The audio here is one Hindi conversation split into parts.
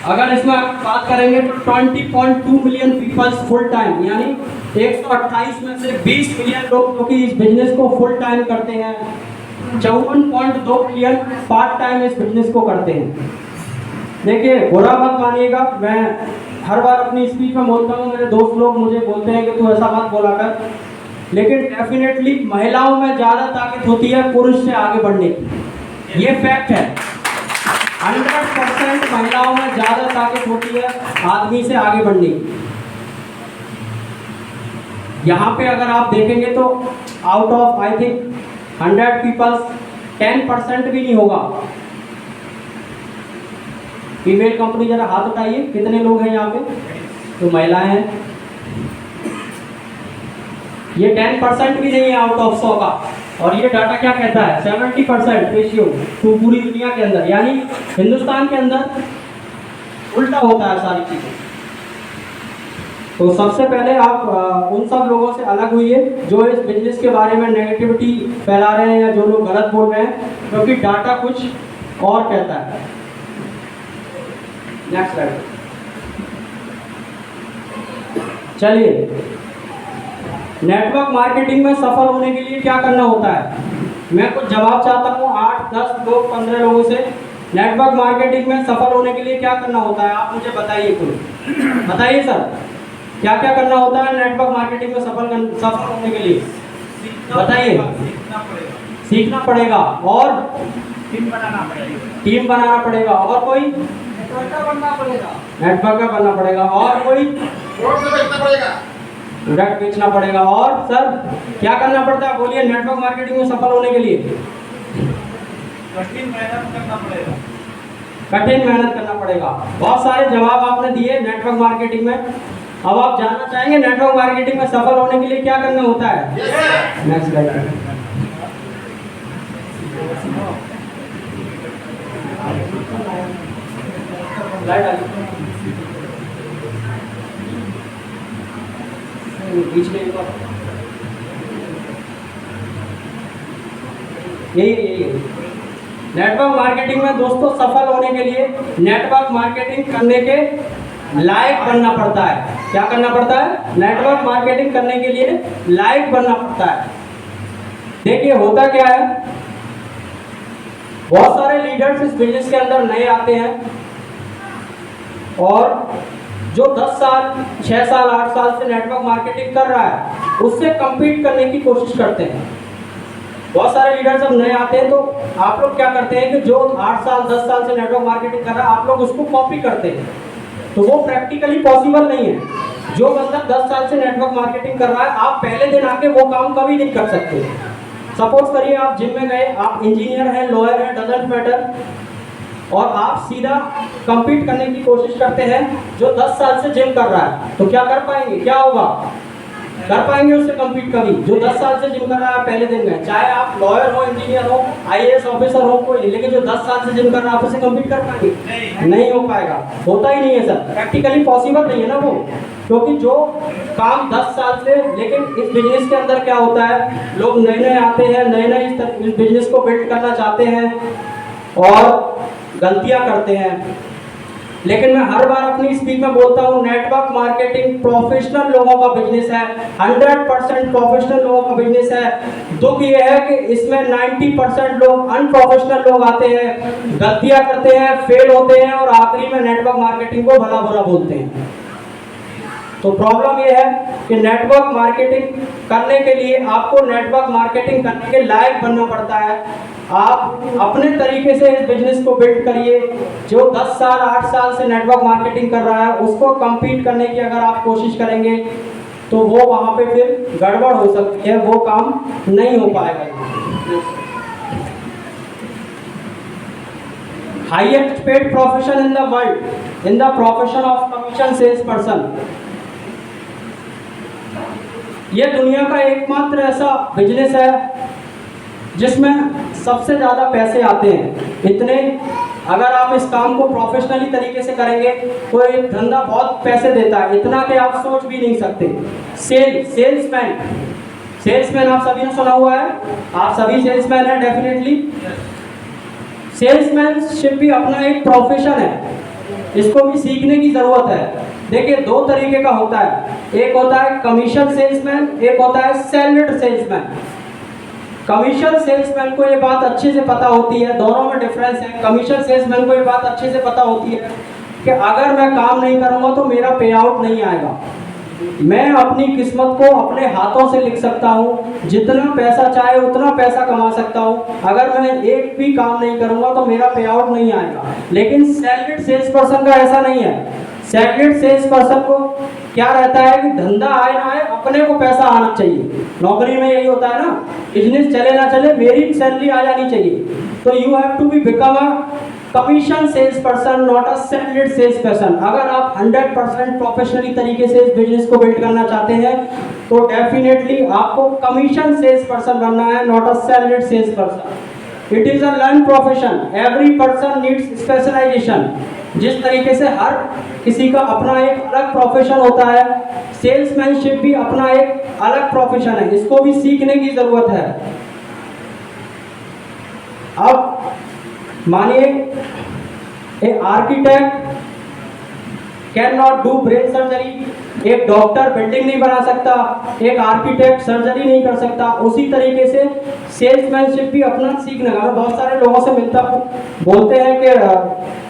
अगर इसमें बात करेंगे तो 20.2 मिलियन पीपल्स फुल टाइम, यानी 128 में से 20 मिलियन लोग जो कि इस बिजनेस को फुल टाइम करते हैं, 54.2 मिलियन पार्ट टाइम इस बिजनेस को करते हैं। देखिए, बुरा मत मानिएगा, मैं हर बार अपनी स्पीच में बोलता हूँ, मेरे दोस्त लोग मुझे बोलते हैं कि तू ऐसा मत बोला कर, लेकिन डेफिनेटली महिलाओं में ज़्यादा ताकत होती है पुरुष से आगे बढ़ने की, ये फैक्ट है। 100% महिलाओं में ज़्यादा ताकत होती है आदमी से आगे बढ़ने की। यहाँ पे अगर आप देखेंगे तो out of I think 100 peoples 10% भी नहीं होगा फीमेल कंपनी। जरा हाथ उठाइए, कितने लोग हैं यहाँ पे तो महिलाएं हैं। ये 10% भी नहीं है आउट ऑफ 100 का। और ये डाटा क्या कहता है, 70% रेशियो टू पूरी दुनिया के अंदर, यानी हिंदुस्तान के अंदर उल्टा होता है सारी चीज़ें। तो सबसे पहले आप उन सब लोगों से अलग हुइए जो इस बिजनेस के बारे में नेगेटिविटी फैला रहे हैं या जो लोग गलत बोल रहे हैं, क्योंकि डाटा कुछ और कहता है। Next slide. चलिए, नेटवर्क मार्केटिंग में सफल होने के लिए क्या करना होता है, मैं कुछ जवाब चाहता हूँ 8, 10 लोग 15 लोगों से। नेटवर्क मार्केटिंग में सफल होने के लिए क्या करना होता है, आप मुझे बताइए। कुछ बताइए सर, क्या क्या करना होता है नेटवर्क मार्केटिंग में सफल होने के लिए, बताइए। सीखना पड़ेगा और टीम बनाना पड़ेगा और कोई नेटवर्कर बनना पड़ेगा और कोई प्रोडक्ट बेचना पड़ेगा। और सर क्या करना पड़ता है, बोलिए। नेटवर्क मार्केटिंग में सफल होने के लिए कठिन मेहनत करना पड़ेगा। बहुत सारे जवाब आपने दिए नेटवर्क मार्केटिंग में। अब आप जानना चाहेंगे नेटवर्क मार्केटिंग में सफल होने के लिए क्या करना होता है। Next slide. बीच में यही नेटवर्क मार्केटिंग में दोस्तों सफल होने के लिए नेटवर्क मार्केटिंग करने के लायक बनना पड़ता है। क्या करना पड़ता है, नेटवर्क मार्केटिंग करने के लिए लायक बनना पड़ता है। देखिए होता क्या है, बहुत सारे लीडर्स इस बिजनेस के अंदर नए आते हैं और जो 10 साल 6 साल 8 साल से नेटवर्क मार्केटिंग कर रहा है उससे compete करने की कोशिश करते हैं। बहुत सारे लीडर जब नए आते हैं तो आप लोग क्या करते हैं कि जो 8 साल 10 साल से नेटवर्क मार्केटिंग कर रहा है आप लोग उसको कॉपी करते हैं, तो वो प्रैक्टिकली पॉसिबल नहीं है। जो बंदा 10 साल से नेटवर्क मार्केटिंग कर रहा है, आप पहले दिन आके वो काम कभी नहीं कर सकते। सपोज करिए आप जिम में गए, आप इंजीनियर हैं, लॉयर हैं, डजंट मैटर, और आप सीधा compete करने की कोशिश करते हैं जो 10 साल से जिम कर रहा है, तो क्या कर पाएंगे, क्या होगा, कर पाएंगे उससे compete कभी। जो 10 साल से जिम कर रहा है पहले दिन में, चाहे आप लॉयर हो, इंजीनियर हो, IAS ऑफिसर हो कोई, लेकिन जो 10 साल से जिम कर रहा है आप उससे compete कर पाएंगे, नहीं हो पाएगा, होता ही नहीं है सर, प्रैक्टिकली पॉसिबल नहीं है ना वो। क्योंकि जो काम 10 साल से, लेकिन इस बिजनेस के अंदर क्या होता है, लोग नए नए आते हैं, नए इस बिजनेस को बिल्ड करना चाहते हैं और गलतियां करते हैं। लेकिन मैं हर बार अपनी स्पीच में बोलता हूँ, नेटवर्क मार्केटिंग प्रोफेशनल लोगों का बिजनेस है, 100% प्रोफेशनल लोगों का बिजनेस है। दुख ये है कि इसमें 90% लोग अनप्रोफेशनल लोग आते हैं, गलतियां करते हैं, फेल होते हैं और आखिरी में नेटवर्क मार्केटिंग को भला बुरा बोलते हैं। तो प्रॉब्लम ये है कि नेटवर्क मार्केटिंग करने के लिए आपको नेटवर्क मार्केटिंग करने के लायक बनना पड़ता है। आप अपने तरीके से इस बिजनेस को बिल्ड करिए। जो 10 साल 8 साल से नेटवर्क मार्केटिंग कर रहा है उसको compete करने की अगर आप कोशिश करेंगे तो वो वहाँ पे फिर गड़बड़ हो सकती है, वो काम नहीं हो पाएगा। Highest paid profession in the world in the profession of commission sales person. ये दुनिया का एकमात्र ऐसा बिजनेस है जिसमें सबसे ज़्यादा पैसे आते हैं। इतने, अगर आप इस काम को प्रोफेशनली तरीके से करेंगे तो ये धंधा बहुत पैसे देता है, इतना कि आप सोच भी नहीं सकते। सेल्समैन आप सभी ने सुना हुआ है, आप सभी सेल्समैन हैं डेफिनेटली। सेल्समैनशिप भी अपना एक प्रोफेशन है। इसको भी सीखने की जरूरत है। देखिए दो तरीके का होता है, एक होता है कमीशन सेल्समैन, एक होता है सैलरीड सेल्समैन। कमीशन सेल्समैन को ये बात अच्छे से पता होती है, दोनों में डिफरेंस है। कमीशन सेल्समैन को ये बात अच्छे से पता होती है कि अगर मैं काम नहीं करूंगा तो मेरा पे आउट नहीं आएगा। मैं अपनी किस्मत को अपने हाथों से लिख सकता हूँ, जितना पैसा चाहे उतना पैसा कमा सकता हूँ। अगर मैं एक भी काम नहीं करूंगा तो मेरा पे आउट नहीं आएगा। लेकिन सैलरीड सेल्स पर्सन का ऐसा नहीं है। सैलरीड सेल्स पर्सन को क्या रहता है कि धंधा आए ना आए अपने को पैसा आना चाहिए। नौकरी में यही होता है ना, बिजनेस चले ना चले मेरी सैलरी आ जानी चाहिए। तो you have to be become a commission sales person, not a salaried sales person. अगर आप 100% प्रोफेशनली तरीके से इस बिजनेस को बिल्ड करना चाहते हैं तो डेफिनेटली आपको कमीशन सेल्स पर्सन बनना है, not a salaried sales person. It is a learn profession, every person needs specialization. जिस तरीके से हर किसी का अपना एक अलग प्रोफेशन होता है, सेल्समैनशिप भी अपना एक अलग प्रोफेशन है, इसको भी सीखने की जरूरत है। अब मानिए एक architect can not do brain surgery, एक डॉक्टर बिल्डिंग नहीं बना सकता, एक आर्किटेक्ट सर्जरी नहीं कर सकता। उसी तरीके से सेल्समैनशिप भी अपना सीखने का। मैं बहुत सारे लोगों से मिलता हूँ, बोलते हैं कि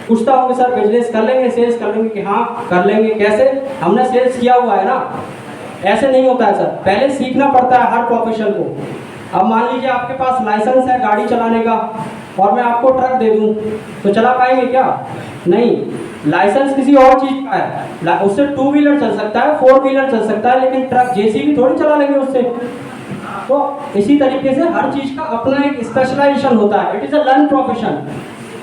पूछता हूँ कि सर बिजनेस कर लेंगे, सेल्स कर लेंगे, कि हाँ कर लेंगे। कैसे? हमने सेल्स किया हुआ है ना। ऐसे नहीं होता है सर, पहले सीखना पड़ता है हर प्रोफेशन को। अब मान लीजिए आपके पास लाइसेंस है गाड़ी चलाने का और मैं आपको ट्रक दे दूं तो चला पाएंगे क्या? नहीं। लाइसेंस किसी और चीज का है, उससे 2 व्हीलर चल सकता है, 4 व्हीलर चल सकता है, लेकिन ट्रक जेसीबी थोड़ी चला लेंगे उससे। तो इसी तरीके से हर चीज का अपना एक स्पेशलाइजेशन होता है। It is a learn profession.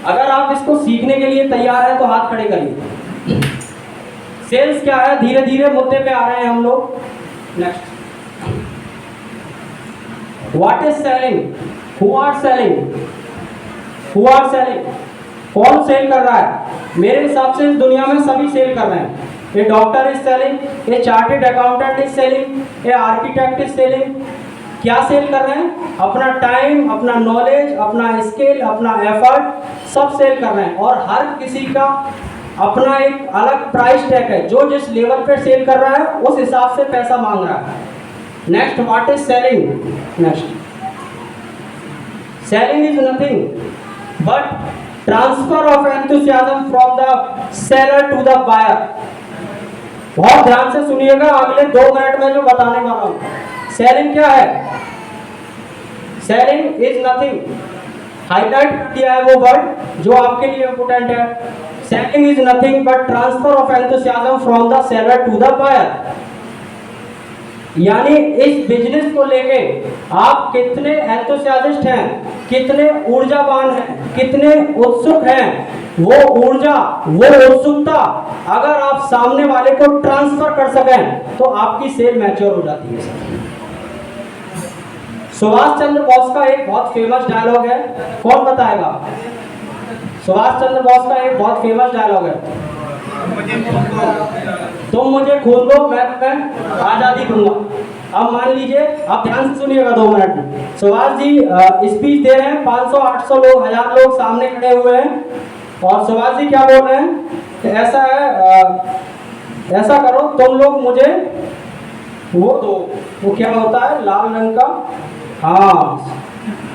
अगर आप इसको सीखने के लिए तैयार हैं तो हाथ खड़े करिए। सेल्स क्या है, धीरे धीरे मुद्दे पे आ रहे हैं हम लोग। Next, what is selling? Who are selling? Who are selling? कौन सेल कर रहा है? मेरे हिसाब से इस दुनिया में सभी सेल कर रहे हैं। A doctor is selling, a chartered accountant is selling, a architect is selling. क्या सेल कर रहे हैं? अपना टाइम, अपना नॉलेज, अपना स्किल, अपना एफर्ट सब सेल कर रहे हैं। और हर किसी का अपना एक अलग प्राइस टैग है। जो जिस लेवल पे सेल कर रहा है उस हिसाब से पैसा मांग रहा है। Next, what is selling? Next, selling is nothing but transfer of enthusiasm from the seller to the buyer. बहुत ध्यान से सुनिएगा, अगले 2 मिनट में जो बताने वाला हूं। सेलिंग क्या है? सेलिंग इज नथिंग, हाईलाइट किया है वो वर्ड जो आपके लिए इंपोर्टेंट है। Selling is nothing but transfer of enthusiasm from the seller to the buyer. यानी इस बिजनेस को लेके आप कितने एंथुसियास्टिक हैं, कितने ऊर्जावान हैं, कितने उत्सुक हैं। वो ऊर्जा, वो उत्सुकता अगर आप सामने वाले को ट्रांसफर कर सकें तो आपकी सेल मैच्योर हो जाती है। सुभाष चंद्र बोस का एक बहुत फेमस डायलॉग है, कौन बताएगा? सुभाष चंद्र बोस का एक बहुत फेमस डायलॉग है, तुम मुझे खून दो मैं तुम्हें आजादी दूंगा। अब मान लीजिए, आप ध्यान से सुनिएगा 2 मिनट में। सुभाष जी स्पीच दे रहे हैं, 500 800 लोग, 1000 लोग सामने खड़े हुए हैं और सुभाष जी क्या बोल रहे हैं कि ऐसा है, ऐसा करो तुम लोग मुझे वो दो, वो क्या होता है लाल रंग का, हाँ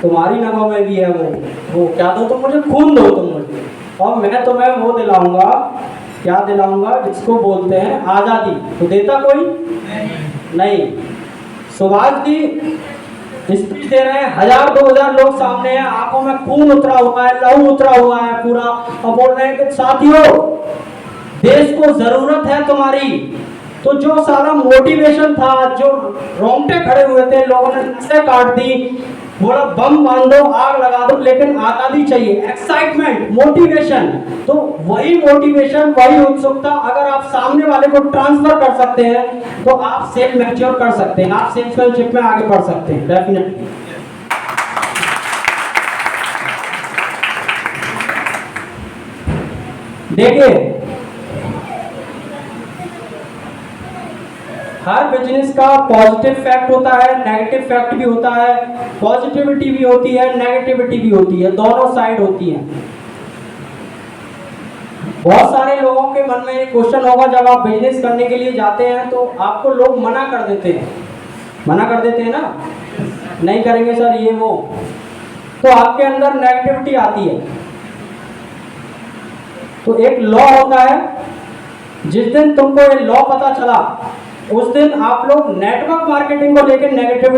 तुम्हारी नगों में भी है वो क्या दो, तुम मुझे खून दो तुम मुझे, और मैं तुम्हें वो दिलाऊंगा, क्या दिलाऊंगा, जिसको बोलते हैं आजादी। तो देता कोई नहीं। सुभाष जी स्पीच दे रहे हैं, 1000-2000 लोग सामने हैं, आंखों में खून उतरा हुआ है, लहू उतरा हुआ है पूरा, और बोल रहे हैं कि साथियों देश को जरूरत है तुम्हारी। तो जो सारा मोटिवेशन था, जो रोंगटे खड़े हुए थे, लोगों ने नसें काट दी, बोला बम बांध दो, आग लगा दो, लेकिन आजादी चाहिए, एक्साइटमेंट, मोटिवेशन। तो वही मोटिवेशन, वही उत्सुकता अगर आप सामने वाले को ट्रांसफर कर सकते हैं तो आप सेल मैच्योर कर सकते हैं, आप सेल्समैनशिप में आगे बढ़ सकते हैं डेफिनेटली। देखिए हर बिजनेस का पॉजिटिव फैक्ट होता है, नेगेटिव फैक्ट भी होता है, पॉजिटिविटी भी होती है, नेगेटिविटी भी होती है, दोनों साइड होती हैं। बहुत सारे लोगों के मन में एक क्वेश्चन होगा, जब आप बिजनेस करने के लिए जाते हैं तो आपको लोग मना कर देते हैं ना, नहीं करेंगे सर ये वो, तो आपके अंदर नेगेटिविटी आती है। तो एक लॉ होता है, जिस दिन तुमको ये लॉ पता चला उस दिन आप लोग नेटवर्क मार्केटिंग को लेकर नेगेटिव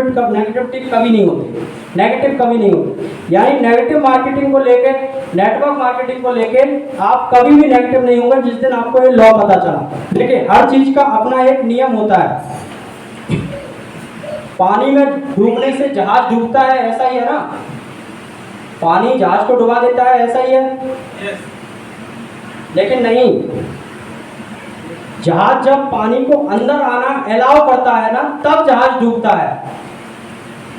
कभी नहीं होते। यानी नेगेटिव मार्केटिंग को लेकर, नेटवर्क मार्केटिंग को लेकर आप कभी भी नेगेटिव नहीं होंगे जिस दिन आपको ये लॉ पता चला। देखिए, हर चीज का अपना एक नियम होता है। पानी में डूबने से जहाज डूबता है, ऐसा ही है ना, पानी जहाज को डुबा देता है, ऐसा ही है। लेकिन नहीं, जहाज जब पानी को अंदर आना अलाउ करता है ना, तब जहाज डूबता है,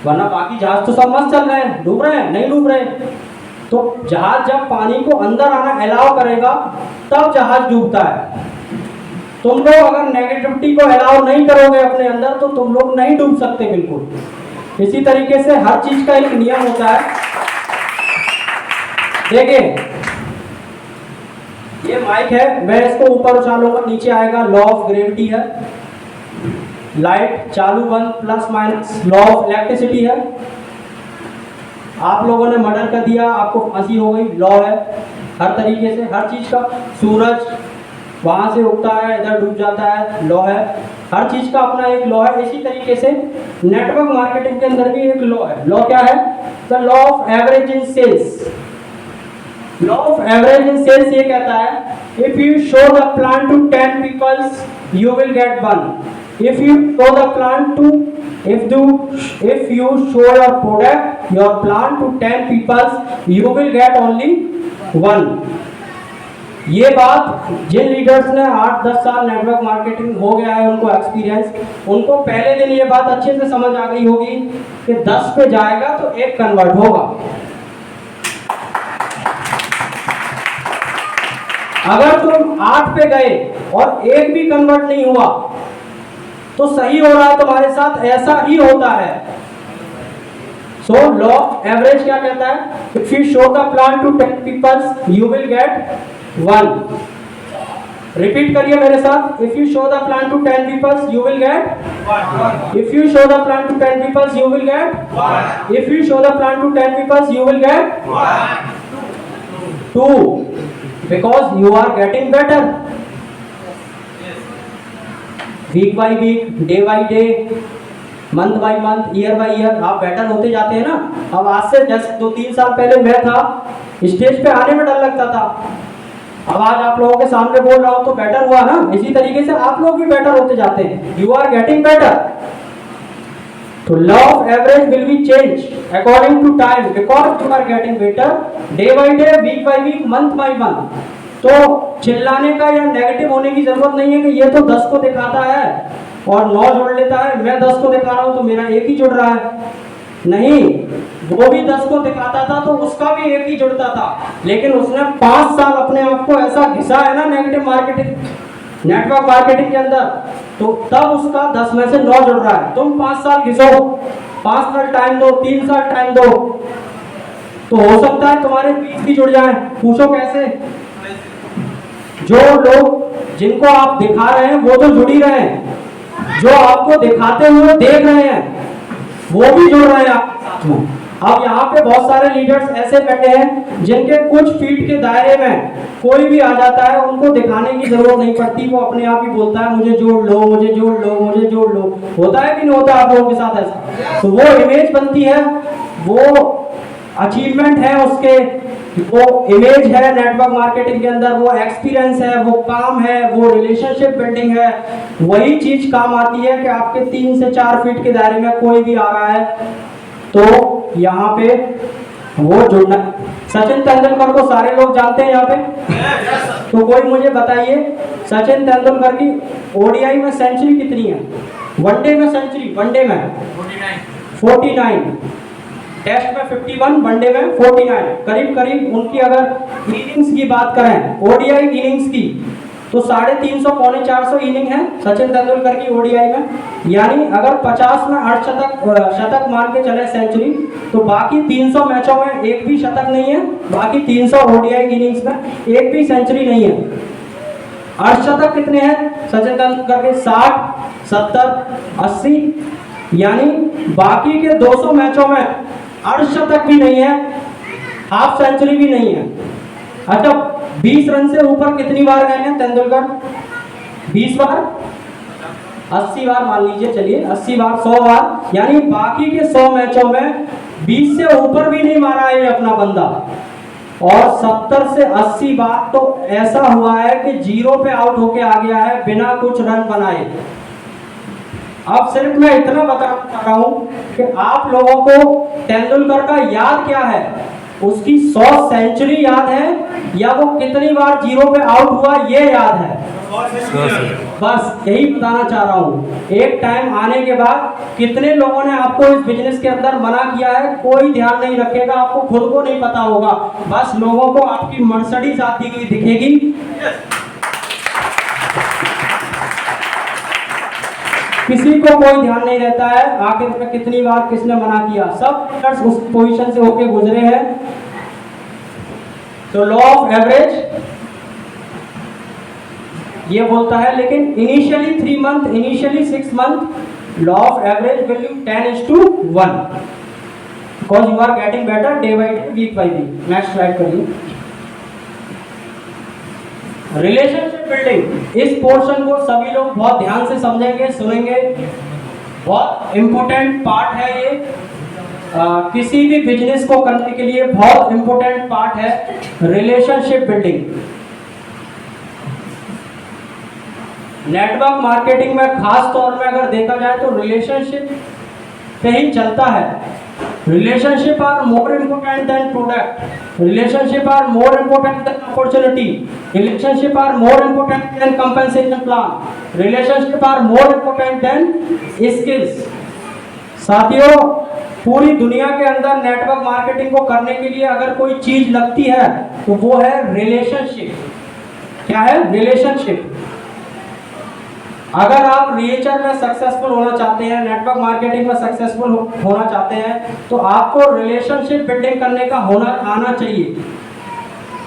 वरना बाकी जहाज तो सब मस्त चल रहे हैं, डूब रहे हैं नहीं डूब रहे। तो जहाज जब पानी को अंदर आना अलाउ करेगा तब जहाज डूबता है। तुम लोग अगर नेगेटिविटी को अलाउ नहीं करोगे अपने अंदर तो तुम लोग नहीं डूब सकते बिल्कुल। इसी तरीके से हर चीज का एक नियम होता है। देखिए, ये माइक है, मैं इसको ऊपर उछालूंगा नीचे आएगा, लॉ ऑफ ग्रेविटी है। लाइट चालू बंद plus minus, law of electricity है। आप लोगों ने मर्डर कर दिया, आपको फांसी हो गई, लॉ है। हर तरीके से हर चीज का, सूरज वहां से उगता है इधर डूब जाता है, लॉ है। हर चीज का अपना एक लॉ है। इसी तरीके से नेटवर्क मार्केटिंग के अंदर भी एक लॉ है। लॉ क्या है? The law of average in sales. Law of average in sales ये कहता है, if you show the plan to 10 peoples you will get 1। If you show the plan to if you show your product, your plan to 10 people you will get only 1। ये बात जिन लीडर्स ने 8-10 साल नेटवर्क मार्केटिंग हो गया है, उनको एक्सपीरियंस, उनको पहले दिन ये बात अच्छे से समझ आ गई होगी कि 10 पे जाएगा तो 1 कन्वर्ट होगा। अगर तुम 8 पे गए और 1 भी कन्वर्ट नहीं हुआ तो सही हो रहा है तुम्हारे साथ, ऐसा ही होता है। सो लॉ ऑफ एवरेज क्या कहता है? If you show the plan to 10 peoples you will get 1। Repeat करिए मेरे साथ, if you show the plan to 10 peoples you will get 1। If you show the plan to 10 peoples you will get 1। If you show the plan to 10 peoples you will get 2, because you are getting better week by week, day by day, month by month, year by year आप बेटर होते जाते हैं ना। अब आज से जस्ट 2-3 साल पहले मैं था, स्टेज पे आने में डर लगता था, अब आज आप लोगों के सामने बोल रहा हूं तो बेटर हुआ ना। इसी तरीके से आप लोग भी बेटर होते जाते हैं, यू आर गेटिंग बेटर। तो law of average will be change according to time, because you are getting better day by day, week by week, month by month. तो चिल्लाने का या नेगेटिव होने की जरूरत नहीं है कि ये तो 10 को दिखाता है और 9 जोड़ लेता है, मैं 10 को दिखा रहा हूं तो मेरा 1 ही जुड़ रहा है। नहीं, वो भी 10 को दिखाता था तो उसका भी 1 ही जुड़ता था, लेकिन उसने 5 साल अपने आप को ऐसा घिसा है ना नेगेटिव मार्केटिंग, नेटवर्क मार्केटिंग के अंदर, तो तब उसका 10 में से 9 जुड़ रहा है। तुम 5 साल घिसो, 5 साल टाइम दो, 3 साल टाइम दो, तो हो सकता है तुम्हारे 20 भी जुड़ जाए। पूछो कैसे? जो लोग जिनको आप दिखा रहे हैं वो तो जुड़ ही रहे हैं, जो आपको दिखाते हुए देख रहे हैं वो भी जुड़ रहे हैं आपके साथ में। अब यहाँ पे बहुत सारे लीडर्स ऐसे बैठे हैं जिनके कुछ फीट के दायरे में कोई भी आ जाता है, उनको दिखाने की जरूरत नहीं पड़ती, वो अपने आप ही बोलता है मुझे जोड़ लो, मुझे जोड़ लो, मुझे जोड़ लो। होता है कि नहीं होता आप लोगों के साथ ऐसा? तो वो इमेज बनती है, वो अचीवमेंट है उसके, वो इमेज है नेटवर्क मार्केटिंग के अंदर, वो एक्सपीरियंस है, वो काम है, वो रिलेशनशिप बिल्डिंग है। वही चीज काम आती है कि आपके 3 से 4 फीट के दायरे में कोई भी आ रहा है तो यहाँ पे वो जुड़ना। सचिन तेंदुलकर को सारे लोग जानते हैं यहाँ पे, तो कोई मुझे बताइए सचिन तेंदुलकर की ओडीआई में सेंचुरी कितनी है? वनडे में सेंचुरी, वनडे में 49, टेस्ट में 51, वनडे में 49, करीब करीब उनकी अगर इनिंग्स की बात करें, ओडीआई इनिंग्स की, तो 350 पौने 400 इनिंग है सचिन तेंदुलकर की ओडीआई में। यानी अगर 50 में 8 शतक मान के चले सेंचुरी, तो बाकी 300 मैचों में एक भी शतक नहीं है, बाकी 300 ओडीआई इनिंग्स में एक भी सेंचुरी नहीं है। अर्धशतक कितने हैं सचिन तेंदुलकर के? 60, 70, 80। यानी बाकी के 200 मैचों में अर्धशतक भी नहीं है, हाफ सेंचुरी भी नहीं है। अच्छा, 20 रन से ऊपर कितनी बार गए हैं तेंदुलकर? 20 बार, 80 बार मान लीजिए, चलिए 80 बार, 100 बार। यानी बाकी के 100 मैचों में 20 से ऊपर भी नहीं मारा है अपना बंदा। और 70 से 80 बार तो ऐसा हुआ है कि 0 पे आउट होके आ गया है बिना कुछ रन बनाए। अब सिर्फ मैं इतना बताना चाह रहा हूं कि आप लोगों को तेंदुलकर का याद क्या है? उसकी 100 सेंचुरी याद है या वो कितनी बार 0 पे आउट हुआ ये याद है? बस यही बताना चाह रहा हूँ। एक टाइम आने के बाद कितने लोगों ने आपको इस बिजनेस के अंदर मना किया है, कोई ध्यान नहीं रखेगा, आपको खुद को नहीं पता होगा, बस लोगों को आपकी मर्सिडीज आती हुई दिखेगी। किसी को कोई ध्यान नहीं रहता है आखिर में कितनी बार किसने मना किया, सब उस पोजीशन से होके गुजरे हैं। तो लॉ ऑफ एवरेज ये बोलता है, लेकिन initially 3 month, initially 6 month, law of average value 10:1 because you are getting better day by day, week by week. Next slide करिए। रिलेशनशिप बिल्डिंग, इस पोर्शन को सभी लोग बहुत ध्यान से समझेंगे, सुनेंगे, बहुत इंपॉर्टेंट पार्ट है ये। किसी भी बिजनेस को करने के लिए बहुत इंपॉर्टेंट पार्ट है रिलेशनशिप बिल्डिंग। नेटवर्क मार्केटिंग में खास तौर में अगर देखा जाए तो रिलेशनशिप पे ही चलता है। Relationship are more important than product, relationship are more important than opportunity, relationship are more important than compensation plan, relationship are more important than skills. साथियों, पूरी दुनिया के अंदर नेटवर्क मार्केटिंग को करने के लिए अगर कोई चीज लगती है तो वो है रिलेशनशिप। क्या है? रिलेशनशिप। अगर आप रिएचआर में सक्सेसफुल होना चाहते हैं, नेटवर्क मार्केटिंग में सक्सेसफुल होना चाहते हैं, तो आपको रिलेशनशिप बिल्डिंग करने का हुनर आना चाहिए।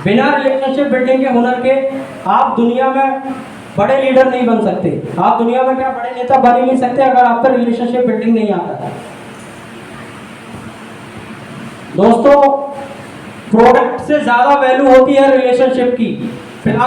बिना रिलेशनशिप बिल्डिंग के हुनर के आप दुनिया में बड़े लीडर नहीं बन सकते। आप दुनिया में क्या बड़े नेता बन ही नहीं सकते अगर आपका रिलेशनशिप बिल्डिंग नहीं आता है। दोस्तों, प्रोडक्ट से ज्यादा वैल्यू होती है रिलेशनशिप की। फिलहाल